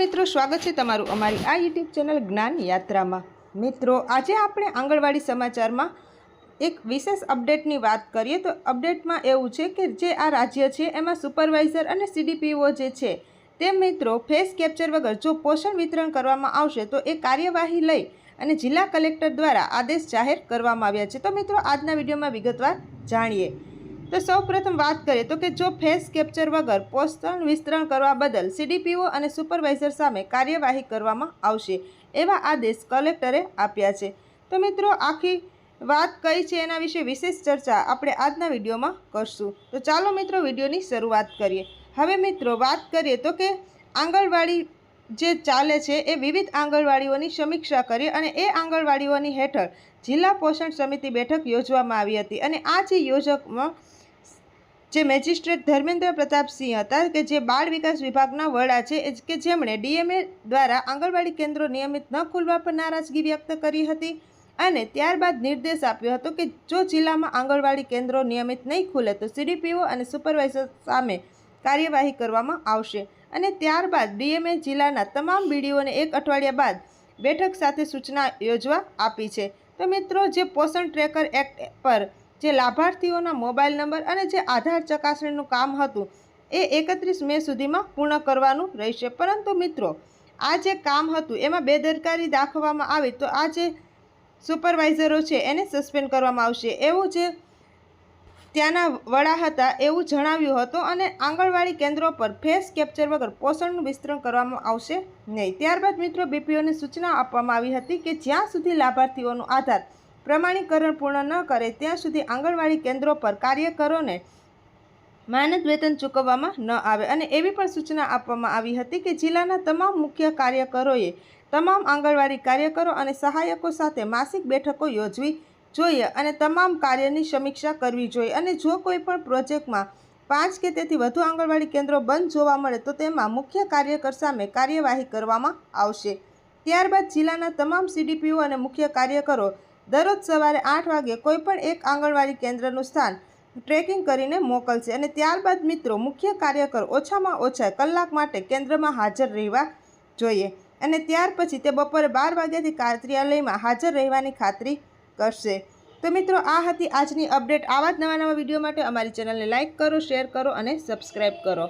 मित्रों स्वागत है तमारू अमारी आ यूट्यूब चैनल ज्ञान यात्रा में। मित्रों आज आपणे आंगणवाड़ी समाचार में एक विशेष अपडेटनी बात करिए तो अपडेट में एवुं छे के जे आ राज्य छे एमां सुपरवाइजर अने सीडीपीओ जे छे ते मित्रों फेस कैप्चर वगर जो पोषण वितरण करवामां आवशे तो ए कार्यवाही लई अने जिला कलेक्टर द्वारा आदेश जाहेर करवामां आव्या छे। तो मित्रों आजना विडियो में विगतवार जाणीए। तो सौ प्रथम बात करें तो कि जो फेस कैप्चर वगर पोषण वितरण करवा बदल सीडीपीओ और सुपरवाइजर सामे कार्यवाही करवामां आवशे एवा आदेश कलेक्टरे आप्या छे। तो मित्रों आखी बात कई छे एना विषे विशेष चर्चा आपणे आजना विडियो में करशुं। तो चालो मित्रों विडियोनी शरूआत करीए। हवे मित्रों बात करिए तो कि आंगणवाड़ी जे चाले छे ए विविध आंगणवाड़ीओनी समीक्षा करी अने ए आंगणवाड़ीओनी हेठळ जिला पोषण समिति बैठक योजवामां आवी हती अने आ जे योजकमां जे मेजिस्ट्रेट धर्मेन्द्र प्रताप सिंह हता कि जे बाळ विकास विभागना वड़ा छे के जेमणे डीएमए द्वारा आंगणवाड़ी केन्द्रो नियमित न खुलवा पर नाराजगी व्यक्त करी हती अने त्यारबाद निर्देश आप्यो हतो कि जो जिल्लामां आंगणवाड़ी केन्द्रो नियमित नहीं खुले तो सीडीपीओ अने सुपरवाइजर सामे कार्यवाही करवामां आवशे अने त्यारबाद डीएमए जिल्लाना तमाम बीडीओने एक अठवाडिया बाद बैठक साथे सूचना योजवा आपी छे। तो मित्रों जे पोषण ट्रेकर एक्ट पर जे लाभार्थीओना मोबाइल नंबर अने जे आधार चकासणीनुं काम हतुं ए 31 मे सुधीमां पूर्ण करवानुं रहेशे। परंतु मित्रों आ जे काम हतुं एमां बेदरकारी दाखववामां आवी तो आ जे सुपरवाइजरो छे एने सस्पेन्ड करवामां आवशे एवुं जे त्याना वड़ा हता एवुं जणाव्युं हतुं अने आंगणवाड़ी केन्द्रो पर फेस कैप्चर वगर पोषणनुं वितरण करवामां आवशे नहीं। त्यारबाद मित्रों बीपीओने सूचना आपवामां आवी हती कि ज्यां सुधी लाभार्थीओनुं आधार प्रमाणीकरण पूर्ण न करे त्यां सुधी आंगणवाड़ी केन्द्रों पर कार्यकरोने मानद वेतन चूकववामां न आवे अने एवी पण सूचना आपवामां आवी हती कि जिल्लाना तमाम मुख्य कार्यकरोए तमाम आंगणवाड़ी कार्यकरो अने सहायको साथे मासिक बैठको योजवी जोईए अने तमाम कार्यनी समीक्षा करवी जोईए अने जो कोई पण प्रोजेक्टमां 5 के तेथी वधु आंगणवाड़ी केन्द्रो बंध जोवा मळे तो तेमां मुख्य कार्यकर सामे कार्यवाही करवामां आवशे। त्यारबाद जिल्लाना तमाम सीडीपीओ अने मुख्य कार्यकरो दररोज सवारे 8 वागे कोईपण एक आंगणवाड़ी केन्द्रनुं स्थान ट्रेकिंग करीने मोकलशे अने त्यारबाद मित्रों मुख्य कार्यकर ओछामां ओछा कलाक माटे केन्द्रमां हाजर रहेवा जोईए अने त्यार पछी ते बपोरे 12 वाग्याथी कार्यालयमां हाजर रहेवानी खातरी करशे। तो मित्रों आ हती आजनी अपडेट। आवा ज नवा विडियो माटे अमारी चेनलने लाइक करो, शेर करो अने सब्सक्राइब करो।